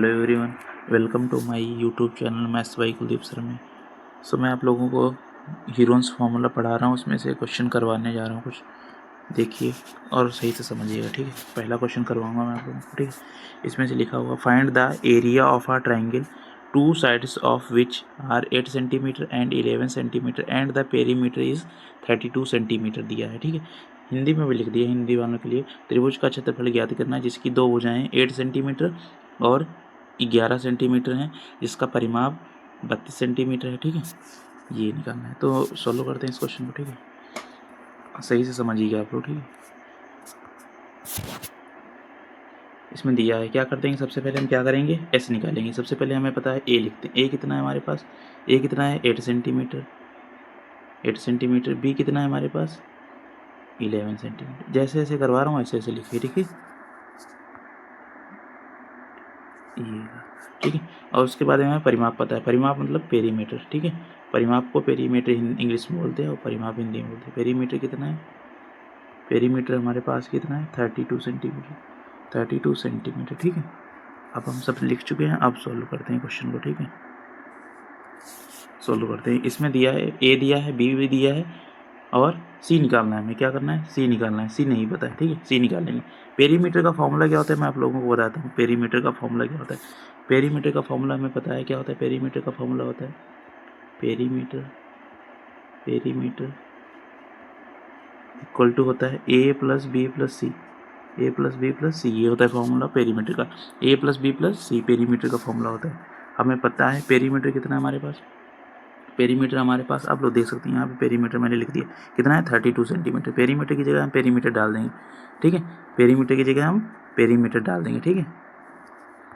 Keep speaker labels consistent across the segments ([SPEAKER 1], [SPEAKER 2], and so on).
[SPEAKER 1] Hello everyone, welcome to my YouTube channel maths by Kuldeep sir में। मैं आप लोगों को हीरोन्स फार्मूला पढ़ा रहा हूँ, उसमें से क्वेश्चन करवाने जा रहा हूँ। कुछ देखिए और सही से समझिएगा, ठीक है। पहला क्वेश्चन करवाऊंगा मैं आप लोगों को, ठीक है। इसमें से लिखा हुआ, find the area of a triangle two sides of which are 8 centimetre and 11 centimetre and the perimeter is 32 centimetre दिया है, ठीक है। हिंदी में भी लिख दिया, हिंदी वालों के लिए। त्रिभुज का क्षेत्रफल ज्ञात करना है जिसकी दो भुजाएं 8 सेंटीमीटर और 11 सेंटीमीटर है, जिसका परिमाप 32 सेंटीमीटर है, ठीक है। ये निकालना है, तो सॉल्व करते हैं इस क्वेश्चन को, ठीक है। सही से समझिएगा आप लोग, ठीक है। इसमें दिया है, क्या करते हैं सबसे पहले हम क्या करेंगे, एस निकालेंगे। सबसे पहले हमें पता है ए लिखते हैं। ए कितना है हमारे पास, ए कितना है 8 सेंटीमीटर, 8 सेंटीमीटर। बी कितना है हमारे पास 11 सेंटीमीटर। जैसे जैसे करवा रहा हूँ ऐसे ऐसे लिखिए, ठीक है। ये ठीक है। और उसके बाद हमें परिमाप पता है, परिमाप मतलब पेरीमीटर, ठीक है। परिमाप को पेरीमीटर इंग्लिश में बोलते हैं और परिमाप हिंदी में बोलते हैं। पेरीमीटर कितना है, पेरीमीटर हमारे पास कितना है 32 सेंटीमीटर, 32 सेंटीमीटर, ठीक है। अब हम सब लिख चुके हैं, अब सॉल्व करते हैं क्वेश्चन को, ठीक है। सॉल्व करते हैं। इसमें दिया है, ए दिया है, बी भी दिया है और सी निकालना है। हमें क्या करना है, सी निकालना है। सी नहीं पता है, ठीक है, सी निकालेंगे। पेरीमीटर का फॉर्मूला क्या होता है मैं आप लोगों को बताता हूँ। पेरीमीटर का फॉर्मूला क्या होता है, पेरीमीटर का फॉर्मूला हमें पता है क्या होता है। पेरीमीटर का फॉर्मूला होता है, पेरीमीटर, पेरीमीटर इक्वल टू होता है ए प्लस बी प्लस सी, ए प्लस बी प्लस सी, ये होता है फॉर्मूला पेरीमीटर का। ए प्लस बी प्लस सी पेरीमीटर का फॉर्मूला होता है। हमें पता है पेरीमीटर कितना है हमारे पास, पेरीमीटर हमारे पास आप लोग देख सकते हैं यहाँ पे पेरीमीटर मैंने लिख दिया कितना है 32 सेंटीमीटर। पेरीमीटर की जगह हम पेरीमीटर डाल देंगे, ठीक है। पेरीमीटर की जगह हम पेरीमीटर डाल देंगे, ठीक है।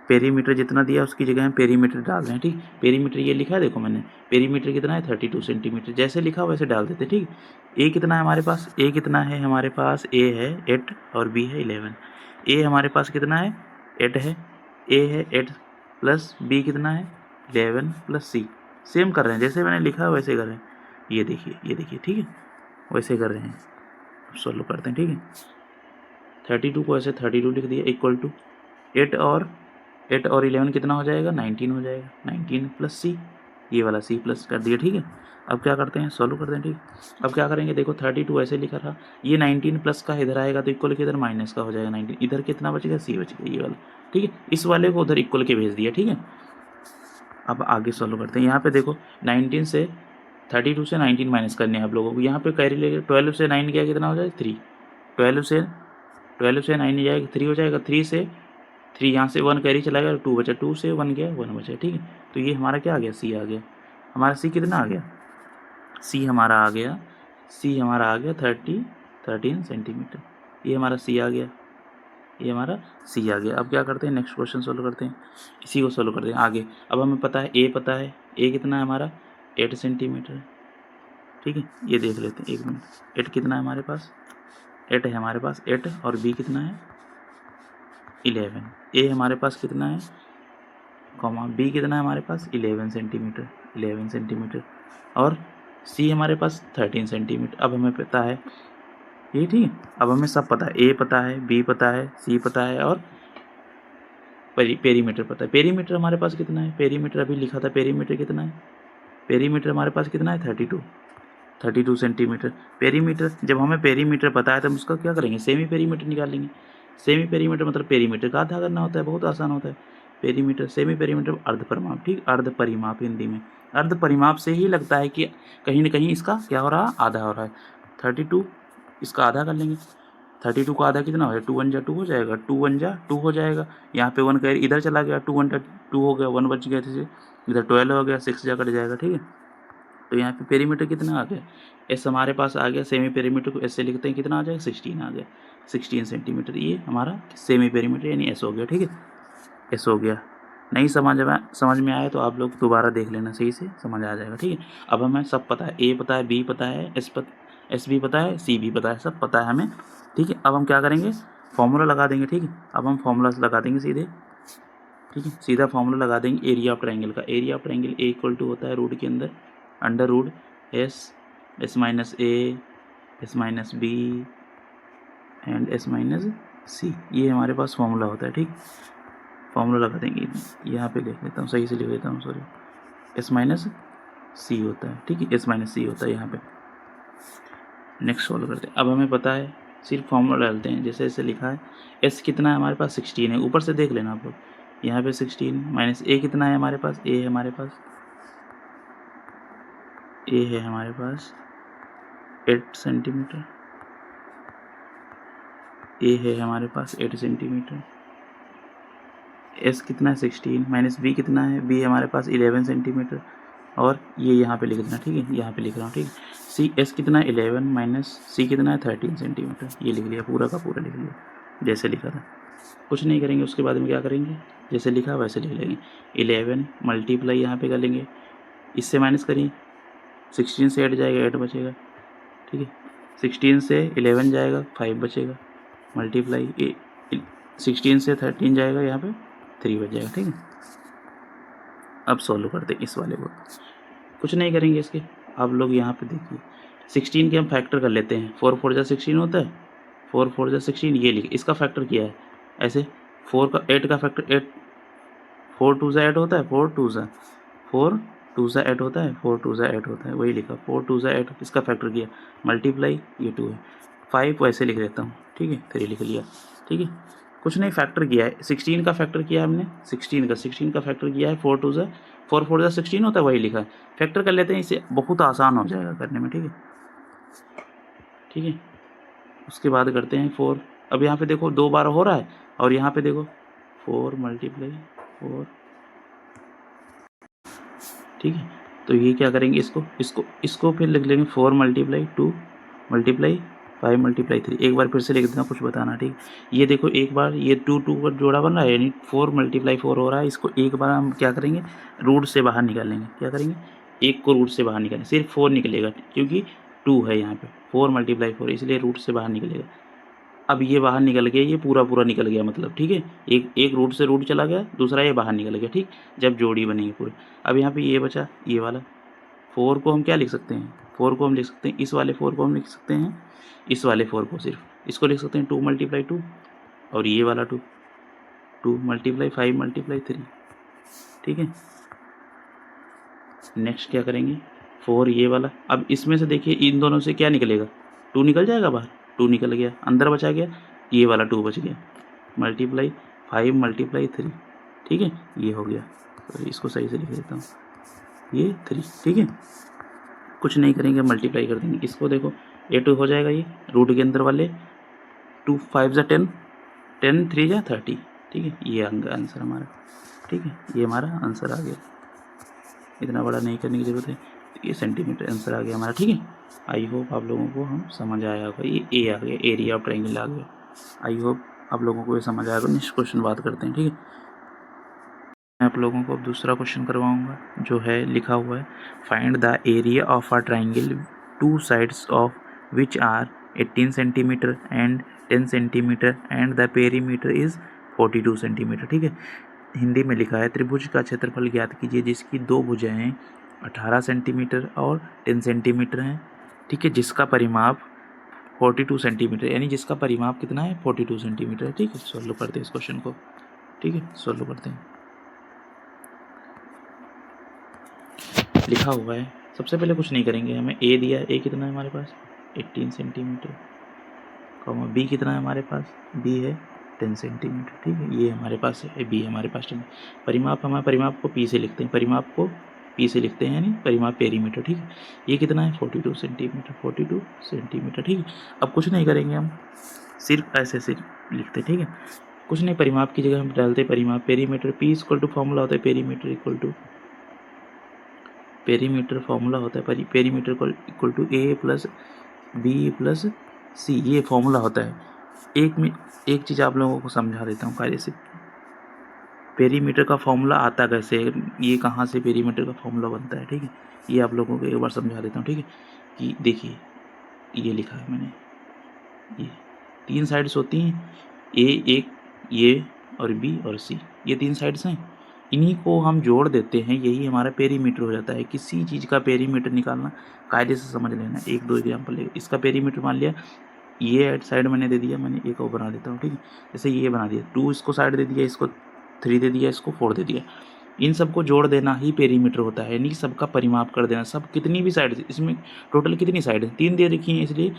[SPEAKER 1] पेरीमीटर जितना दिया उसकी जगह हम पेरीमीटर डाल दें, ठीक। पेरीमीटर ये लिखा है, देखो मैंने, पेरीमीटर कितना है 32 सेंटीमीटर। जैसे लिखा वैसे डाल देते, ठीक। ए कितना है हमारे पास, ए कितना है हमारे पास, ए है 8 और बी है 11। ए हमारे पास कितना है 8 है, ए है 8 प्लस बी कितना है 11 प्लस सी। सेम कर रहे हैं, जैसे मैंने लिखा है वैसे कर रहे हैं। ये देखिए, ये देखिए, ठीक है, वैसे कर रहे हैं। सॉल्व करते हैं, ठीक है। 32 को ऐसे 32 लिख दिया इक्वल टू 8 और 11 कितना हो जाएगा 19 हो जाएगा। 19 प्लस सी, ये वाला सी प्लस कर दिया, ठीक है। अब क्या करते हैं, सॉल्व करते हैं, ठीक। अब क्या करेंगे, देखो 32 ऐसे लिखा था, ये 19 प्लस का इधर आएगा तो इक्वल के इधर माइनस का हो जाएगा 19। इधर कितना बचेगा, सी बचेगा, ये वाला, ठीक है। इस वाले को उधर इक्वल के भेज दिया, ठीक है। अब आगे सॉल्व करते हैं। यहाँ पे देखो 19 से 32 से 19 माइनस करने हैं आप लोगों को। यहाँ पे कैरी लेके 12 से 9 गया कितना हो जाएगा 3, 12 से 9 जाएगा 3 हो जाएगा। 3 से 3 यहाँ से 1 कैरी चला गया, 2 बचा, 2 से 1 गया 1 बचा, ठीक है। तो ये हमारा क्या आ गया, सी आ गया। हमारा सी कितना आ गया, सी हमारा आ गया, सी हमारा आ गया 13 सेंटीमीटर। ये हमारा सी आ गया, ये हमारा सी आ गया। अब क्या करते हैं, नेक्स्ट क्वेश्चन सोल्व करते हैं, इसी को सोल्व करते हैं आगे। अब हमें पता है ए, पता है ए कितना है हमारा 8 सेंटीमीटर, ठीक है। ये देख लेते हैं, 1 मिनट। 8 कितना है हमारे पास, 8 है हमारे पास, 8 और बी कितना है 11। ए हमारे पास कितना है, कॉमा बी कितना है हमारे पास 11 सेंटीमीटर, 11 सेंटीमीटर और सी हमारे पास 13 सेंटीमीटर। अब हमें पता है ये, ठीक है। अब हमें सब पता है, ए पता है, बी पता है, सी पता है और पेरीमीटर पता है। पेरीमीटर हमारे पास कितना है, पेरीमीटर अभी लिखा था, पेरीमीटर कितना है, पेरीमीटर हमारे पास कितना है 32 सेंटीमीटर। पेरीमीटर, जब हमें पेरीमीटर पता है तो हम उसका क्या करेंगे, सेमी पेरीमीटर निकालेंगे। सेमी पेरीमीटर मतलब पेरीमीटर का आधा करना होता है, बहुत आसान होता है। पेरीमीटर, सेमी पेरीमीटर अर्ध परिमाप, ठीक, अर्ध परिमाप हिंदी में। अर्ध परिमाप से ही लगता है कि कहीं ना कहीं इसका क्या हो रहा है, आधा हो रहा है। 32 इसका आधा कर लेंगे। 32 का आधा कितना हो जाएगा, 2 1 जा 2 हो जाएगा, 2 1 जा 2 हो जाएगा। यहाँ पे 1 कैरी इधर चला गया, 2 1 2 हो गया, 1 बच गया, जैसे इधर 12 हो गया, 6 जा कट जाएगा, ठीक है। तो यहाँ पे पेरीमीटर कितना आ गया, एस हमारे पास आ गया। सेमी पेरीमीटर को ऐसे लिखते हैं, कितना आ जाएगा 16 आ गया, 16 सेंटीमीटर। ये हमारा सेमी पेरीमीटर यानी एस हो गया, ठीक है, एस हो गया। नहीं समझ में आया तो आप लोग दोबारा देख लेना, सही से समझ आ जाएगा, ठीक है। अब हमें सब पता है, ए पता है, बी पता है, एस भी पता है, सी भी पता है, सब पता है हमें, ठीक है। अब हम क्या करेंगे, फॉर्मूला लगा देंगे, ठीक है। अब हम फॉर्मूला लगा देंगे सीधे, ठीक है, सीधा फॉर्मूला लगा देंगे एरिया ऑफ ट्रायंगल का। Area of triangle A equal to होता है रूट के अंदर under root S minus A, S minus B and S minus C. ये हमारे पास फॉर्मूला होता है, ठीक। फॉर्मूला लगा देंगे, यहाँ पे लिख लेता हूँ, सही से लिख लेता हूँ, सॉरी, एस माइनस सी होता है, ठीक है, एस माइनस सी होता है यहाँ पे। नेक्स्ट सॉल्व करते हैं। अब हमें पता है, सिर्फ फॉर्मूला डालते हैं, जैसे जैसे लिखा है, एस कितना है हमारे पास 16 है, ऊपर से देख लेना आप लोग, यहाँ पे 16 माइनस ए कितना है हमारे पास, ए है हमारे पास, ए है हमारे पास 8 सेंटीमीटर, ए है हमारे पास 8 सेंटीमीटर, एस कितना है 16 माइनस बी कितना है, बी हमारे पास 11 सेंटीमीटर, और ये यहाँ पे लिख देना, ठीक है, यहाँ पे लिख रहा हूँ, ठीक है, सी एस कितना है 11 माइनस सी कितना है 13 सेंटीमीटर, ये लिख लिया, पूरा का पूरा लिख लिया जैसे लिखा था। कुछ नहीं करेंगे, उसके बाद में क्या करेंगे, जैसे लिखा वैसे लिख लेंगे, 11 मल्टीप्लाई यहाँ पे कर लेंगे, इससे माइनस करिए, 16 से 8 जाएगा, 8 बचेगा, ठीक है, 16 से 11 जाएगा, 5 बचेगा, मल्टीप्लाई 16 से 13 जाएगा, यहाँ पे 3 बच जाएगा, ठीक है। अब सॉल्व करते हैं इस वाले को, कुछ नहीं करेंगे इसके, आप लोग यहाँ पे देखिए, 16 के हम फैक्टर कर लेते हैं, 4 4 जा 16 होता है, 4 4 जा 16, ये लिखे, इसका फैक्टर किया है ऐसे, 4 का 8 का फैक्टर 8, 4 2 जा 8 होता है, 4 2 जा 8 होता है, 4 2 जा 8 होता है, वही लिखा, 4 2 जा 8, इसका फैक्टर किया, मल्टीप्लाई ये 2 है, 5 वैसे लिख देता हूँ, ठीक है, 3 लिख लिया, ठीक है, कुछ नहीं, फैक्टर किया है, 16 का फैक्टर किया है हमने, 16 का फैक्टर किया है, 4 2 जा 16 होता है, वही लिखा है, फैक्टर कर लेते हैं, इसे बहुत आसान हो जाएगा करने में, ठीक है, ठीक है। उसके बाद करते हैं 4, अब यहाँ पे देखो 2 बार हो रहा है, और यहाँ पे देखो 4 मल्टीप्लाई 4, ठीक है, तो ये क्या करेंगे, इसको फिर लिख लेंगे 4 मल्टीप्लाई 2 मल्टीप्लाई 5 मल्टीप्लाई 3, एक बार फिर से लिख देना, कुछ बताना, ठीक, ये देखो एक बार ये 2 2 का जोड़ा बन रहा है, यानी 4 मल्टीप्लाई 4 हो रहा है, इसको एक बार हम क्या करेंगे, रूट से बाहर निकालेंगे, क्या करेंगे, एक को रूट से बाहर निकालेंगे, सिर्फ 4 निकलेगा, क्योंकि 2 है यहाँ पे, 4 मल्टीप्लाई 4, इसलिए रूट से बाहर निकलेगा। अब ये बाहर निकल गया, ये पूरा पूरा निकल गया, मतलब ठीक है, एक रूट से रूट चला गया, दूसरा ये बाहर निकल गया, ठीक, जब जोड़ी बनेगी पूरे। अब यहाँ पे ये बचा, ये वाला 4 को हम क्या लिख सकते हैं, 4 को हम लिख सकते हैं, इस वाले 4 को हम लिख सकते हैं, इस वाले 4 को सिर्फ इसको लिख सकते हैं 2 मल्टीप्लाई 2, और ये वाला 2 मल्टीप्लाई 5 मल्टीप्लाई 3, ठीक है। नेक्स्ट क्या करेंगे, 4 ये वाला, अब इसमें से देखिए इन दोनों से क्या निकलेगा, 2 निकल जाएगा बाहर, 2 निकल गया, अंदर बचा गया, ये वाला 2 बच गया, मल्टीप्लाई 5 मल्टीप्लाई 3, ठीक है, ये हो गया, तो इसको सही से लिख देता हूँ, ये 3, ठीक है। कुछ नहीं करेंगे, मल्टीप्लाई कर देंगे, इसको देखो ये 2 हो जाएगा, ये रूट के अंदर वाले 2 5 जा 10, 10 3 जा 30, ठीक है, ये आंसर हमारा, ठीक है, ये हमारा आंसर आ गया, इतना बड़ा नहीं करने की ज़रूरत है, ये सेंटीमीटर आंसर आ गया हमारा, ठीक है। आई होप आप लोगों को हम समझ आया होगा, ये ए आ गया, एरिया ऑफ ट्रायंगल आ गया, आई होप आप लोगों को ये समझ आएगा। नेक्स्ट क्वेश्चन बात करते हैं, ठीक है। मैं आप लोगों को अब दूसरा क्वेश्चन करवाऊंगा, जो है लिखा हुआ है, find the area of a triangle 2 sides of which are 18 centimetre and 10 centimetre and the perimeter is 42 centimetre, ठीक है। हिंदी में लिखा है, त्रिभुज का क्षेत्रफल ज्ञात कीजिए जिसकी 2 भुजाएं 18 सेंटीमीटर और 10 सेंटीमीटर हैं, ठीक है, जिसका परिमाप 42 सेंटीमीटर, यानी जिसका परिमाप कितना है 42 सेंटीमीटर है, ठीक है। सॉल्व करते हैं इस क्वेश्चन को, ठीक है, सॉल्व करते हैं। लिखा हुआ है, सबसे पहले कुछ नहीं करेंगे, हमें ए दिया है, ए कितना है हमारे पास 18 सेंटीमीटर, कॉमा बी कितना है हमारे पास, बी है 10 सेंटीमीटर, ठीक है, ये हमारे पास है, बी हमारे पास 10, परिमाप हमारे परिमाप को पी से लिखते हैं, परिमाप को पी से लिखते हैं, यानी परिमाप पेरीमीटर, ठीक है। ये कितना है 42 सेंटीमीटर, 42 सेंटीमीटर, ठीक है। अब कुछ नहीं करेंगे, हम सिर्फ ऐसे सिर्फ लिखते हैं, ठीक है, कुछ नहीं, परिमाप की जगह हम डालते हैं परिमाप, perimeter, P equal to formula होता है perimeter equal to, perimeter formula होता है perimeter equal to A plus B plus C, ये फॉर्मूला होता है। एक चीज़ आप लोगों को समझा देता हूँ कायदे से, पेरीमीटर का फॉर्मूला आता कैसे है, ये कहाँ से पेरीमीटर का फॉर्मूला बनता है, ठीक है, ये आप लोगों को एक बार समझा देता हूँ, ठीक है। कि देखिए ये लिखा है मैंने, ये 3 साइड्स होती हैं, एक ये और बी और सी, ये 3 साइड्स हैं, इन्हीं को हम जोड़ देते हैं, यही हमारा पेरीमीटर हो जाता है। किसी चीज़ का पेरीमीटर निकालना कायदे से समझ लेना, 1-2 एग्जाम्पल ले, इसका पेरीमीटर मान लिया, ये साइड मैंने दे दिया, मैंने एक और बना देता हूँ, ठीक है, जैसे ये बना दिया, 2 इसको साइड दे दिया, इसको 3 दे दिया, इसको 4 दे दिया। इन सबको जोड़ देना ही पेरीमीटर होता है, यानी सबका परिमाप कर देना। सब कितनी भी साइड, इसमें टोटल कितनी साइड है, 3 दे रखी हैं इसलिए,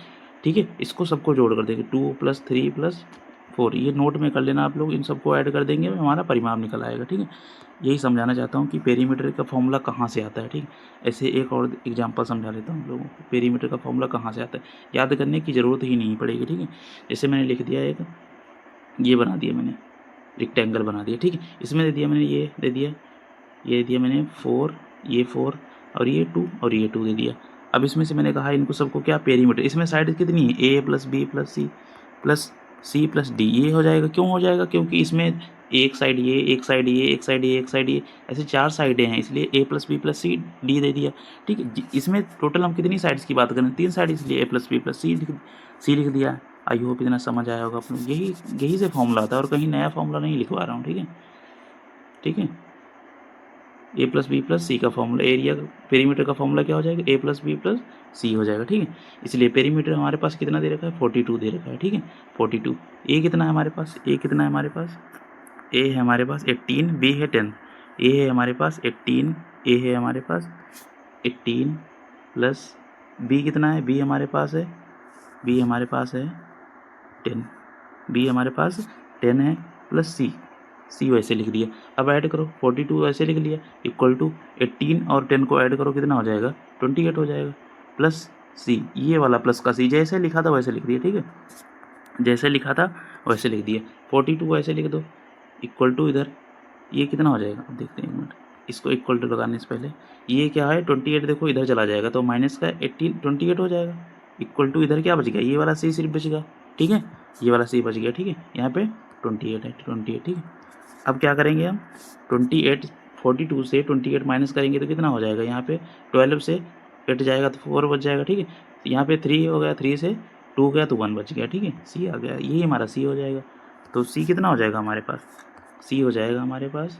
[SPEAKER 1] ठीक है, इसको सबको जोड़ कर देंगे 2 + 3 + 4। ये नोट में कर लेना आप लोग, इन सबको ऐड कर देंगे, हमारा परिमाप निकल आएगा। ठीक है, यही समझाना चाहता हूँ कि पेरीमीटर का फॉर्मूला कहाँ से आता है। ठीक, ऐसे एक और एग्जांपल समझा लेता हूँ आप लोगों को, पेरीमीटर का फॉर्मूला कहाँ से आता है, याद करने की ज़रूरत ही नहीं पड़ेगी। ठीक है, जैसे मैंने लिख दिया एक, ये बना दिया मैंने, रेक्टेंगल बना दिया। ठीक है, इसमें दे दिया मैंने, ये दे दिया, ये दे दिया मैंने 4, ये 4 और ये 2 और ये 2 दे दिया। अब इसमें से मैंने कहा इनको सबको क्या पेरीमीटर, इसमें साइड कितनी है, a + b + c + c + d, ये हो जाएगा। क्यों हो जाएगा, क्योंकि इसमें एक साइड ये, एक साइड ये, एक साइड ये, एक साइड ये, ऐसे 4 साइडें हैं, इसलिए a + b + c d दे दिया। ठीक है, इसमें टोटल हम कितनी साइड्स की बात करें, 3 साइड, इसलिए a + b + c लिख दिया। आई होप इतना समझ आया होगा आप लोग। यही से फॉर्मूला आता है, और कहीं नया फॉर्मूला नहीं लिखवा रहा हूँ। ठीक है, ठीक है, a + b + c का फॉर्मूला, एरिया पेरीमीटर का फॉर्मूला क्या हो जाएगा, a + b + c हो जाएगा। ठीक है, इसलिए पेरीमीटर हमारे पास कितना दे रखा है, 42 दे रखा है। ठीक है, 42। a कितना है हमारे पास, a कितना है हमारे पास, a है हमारे पास 18, b है 10, a है हमारे पास 18, a है हमारे पास 18 प्लस b कितना है, b हमारे पास है, b हमारे पास है 10, b हमारे पास 10 है, प्लस c वैसे लिख दिया। अब ऐड करो, 42 वैसे लिख लिया, इक्वल टू 18 और 10 को ऐड करो, कितना हो जाएगा, 28 हो जाएगा, प्लस c, ये वाला प्लस का c, जैसे लिखा था वैसे लिख दिया। ठीक है, जैसे लिखा था वैसे लिख दिया। 42 ऐसे लिख दो, इक्वल टू इधर ये कितना हो जाएगा, अब देखते हैं एक मिनट, इसको इक्वल टू लगाने से पहले ये क्या है 28, देखो इधर चला जाएगा तो माइनस का 18 28 हो जाएगा, इक्वल टू इधर क्या बच गया, ये वाला c सिर्फ बच गया। ठीक है, ये वाला c बच गया। ठीक है, यहाँ पे 28 है, 28। ठीक है, अब क्या करेंगे हम, 28 42 से 28 माइनस करेंगे तो कितना हो जाएगा, यहाँ पे 12 से 8 जाएगा तो 4 बच जाएगा। ठीक है, यहाँ पे 3 हो गया, 3 से 2 गया तो 1 बच गया। ठीक है, c आ गया, यही हमारा c हो जाएगा। तो c कितना हो जाएगा हमारे पास, c हो जाएगा हमारे पास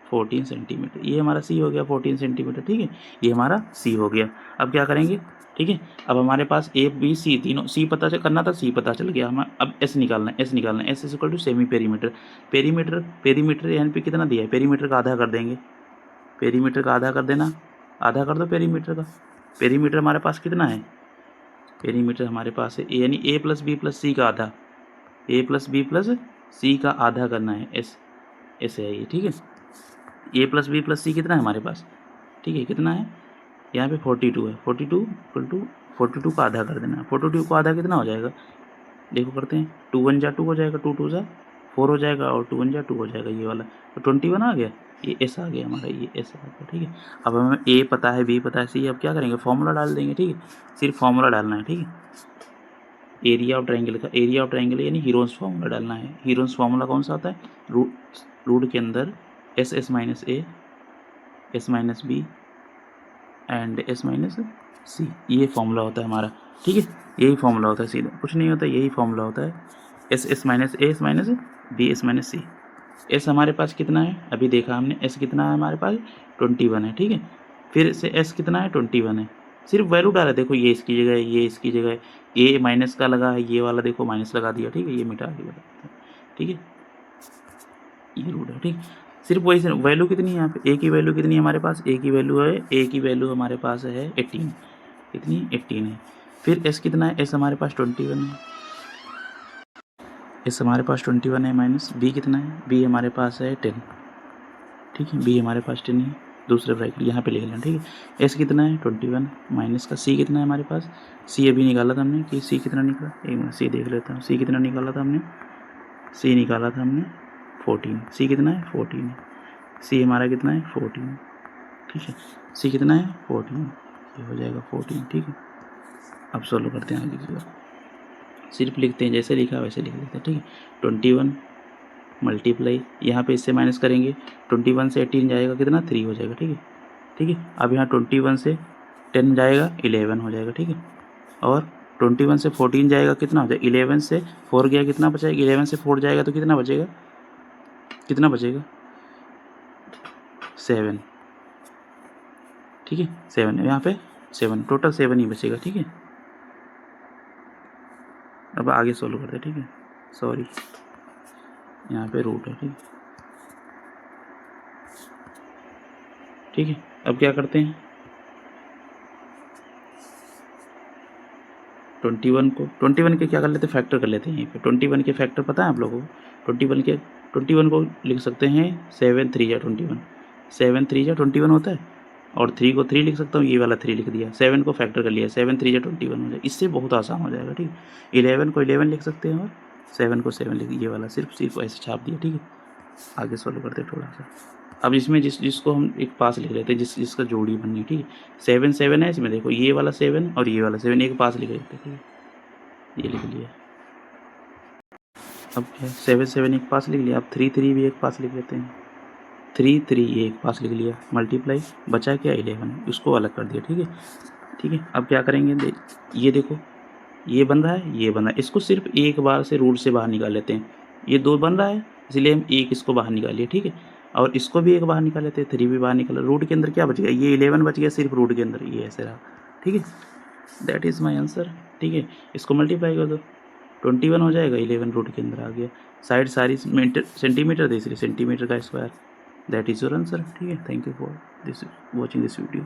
[SPEAKER 1] 14 सेंटीमीटर, ये हमारा c हो गया 14 सेंटीमीटर। ठीक है, ये हमारा c हो गया। अब क्या करेंगे, ठीक है, अब हमारे पास a b c तीनों, c पता करना था, c पता चल गया हमें। अब s निकालना है, s निकालना है, s equal to semi perimeter. Perimeter यहाँ पे कितना दिया है, पेरीमीटर का आधा कर देंगे, पेरीमीटर का आधा कर देना, आधा कर दो पेरीमीटर का। पेरीमीटर हमारे पास कितना है, पेरीमीटर हमारे पास है यानी a + b + c का आधा, a + b + c का आधा करना है, s है ये। ठीक है, a + b + c कितना है हमारे पास, ठीक है, कितना है, यहाँ पे 42 है, 42 इक्वल टू 42 का आधा कर देना। 42 को आधा कितना हो जाएगा, देखो करते हैं, 2 1 जा 2 हो जाएगा, 2 2 जा 4 हो जाएगा, और 2 1 जा 2 हो जाएगा, ये वाला तो 21 आ गया, ये एस आ गया हमारा, ये एस आ गया। ठीक है, अब हमें ए पता है, बी पता है, सी, अब क्या करेंगे, फॉर्मूला डाल देंगे। ठीक है, सिर्फ फॉर्मूला डालना है। ठीक है, एरिया ऑफ ट्राइंगल का, एरिया ऑफ ट्राइंगल यानी हीरोन्स फार्मूला डालना है। हीरोन्स फार्मूला कौन सा होता है, रूट के अंदर S S minus A, S minus B and S minus C, ये फॉर्मूला होता है हमारा। ठीक है, यही फॉर्मूला होता है, सीधा कुछ नहीं होता, यही फॉर्मूला होता है, S S minus A, S minus B, S minus C. S हमारे पास कितना है, अभी देखा हमने, एस कितना है हमारे पास 21 है। ठीक है, फिर से एस कितना है 21 है, सिर्फ वैल्यू डाला, देखो ये इसकी जगह है, ये इसकी जगह है, ये माइनस का लगा है, ये वाला देखो माइनस लगा दिया। ठीक है, ये मिटा दिया। ठीक है, ये रूट है। ठीक, सिर्फ वही से वैल्यू कितनी है यहाँ पे, ए की वैल्यू कितनी है हमारे पास, ए की वैल्यू है, ए की वैल्यू हमारे पास है 18, कितनी 18 है। फिर एस कितना है, एस हमारे पास 21 है, एस हमारे पास 21 है, माइनस बी कितना है, बी हमारे पास है 10। ठीक है, बी हमारे पास 10 है, दूसरे ब्रैकेट यहाँ पे लिख लेना। ठीक है, एस कितना है 21, माइनस का सी कितना है हमारे पास, सी अभी निकाला था हमने, कि सी कितना निकला, एक मिनट सी देख लेता हूँ, सी कितना निकाला था हमने, सी निकाला था हमने 14, सी कितना है 14, सी हमारा कितना है 14। ठीक है, सी कितना है 14, ये हो जाएगा 14। ठीक है, अब सॉल्व करते हैं आगे की बात, सिर्फ लिखते हैं, जैसे लिखा वैसे लिख लेते हैं। ठीक है, 21 मल्टीप्लाई, यहाँ पे इससे माइनस करेंगे, 21 से 18 जाएगा कितना 3 हो जाएगा। ठीक है, ठीक है, अब यहाँ 21 से 10 जाएगा 11 हो जाएगा। ठीक है, और 21 से 14 जाएगा कितना हो जाएगा, 11 से 4 गया कितना बचेगा, 11 से 4 जाएगा तो कितना बचेगा, कितना बचेगा 7। ठीक है, 7 यहाँ पे 7, टोटल 7 ही बचेगा। ठीक है, अब आगे सोल्व करते हैं। ठीक है, सॉरी यहाँ पे रूट है। ठीक है, ठीक है, अब क्या करते हैं 21 के क्या कर लेते हैं, फैक्टर कर लेते हैं यहीं पे। 21 के फैक्टर पता है आप लोगों को? 21 को लिख सकते हैं 7 3 या 21, 7 3 या 21 होता है, और 3 को 3 लिख सकता हूँ, ये वाला 3 लिख दिया, 7 को फैक्टर कर लिया, 7 3 या 21 हो जाएगा। इससे बहुत आसान हो जाएगा, ठीक है। 11 को 11 लिख सकते हैं और 7 को 7 लिख, ये वाला सिर्फ ऐसे छाप दिया, ठीक है। आगे सॉल्व करते हैं थोड़ा सा। अब इसमें जिसको हम एक पास लिख लेते हैं, जिसका जोड़ी बननी है, ठीक है। 7 7 है इसमें, देखो ये वाला 7 और ये वाला 7 एक पास लिख लेते हैं, ठीक है, ये लिख लिया। अब क्या 7 7 एक पास लिख लिया, अब 3 3 भी एक पास लिख लेते हैं, 3 3 ये एक पास लिख लिया, मल्टीप्लाई बचा क्या 11, उसको अलग कर दिया, ठीक है। ठीक है, अब क्या करेंगे, ये देखो ये बन रहा है, ये बन रहा है, इसको सिर्फ एक बार से रूट से बाहर निकाल लेते हैं। ये 2 बन रहा है, इसलिए हम एक इसको बाहर निकालिए, ठीक है। और इसको भी एक बाहर निकाल लेते हैं, 3 भी बाहर निकाला, रूट के अंदर क्या बच गया, ये 11 बच गया सिर्फ रूट के अंदर, ये ऐसे रहा, ठीक है। दैट इज़ माई आंसर, ठीक है। इसको मल्टीप्लाई कर दो, 21 हो जाएगा, 11 रूट के अंदर आ गया। साइड सारी सेंटीमीटर दे, इसलिए सेंटीमीटर का square, that is your answer, ठीक है। Thank you for this watching this video.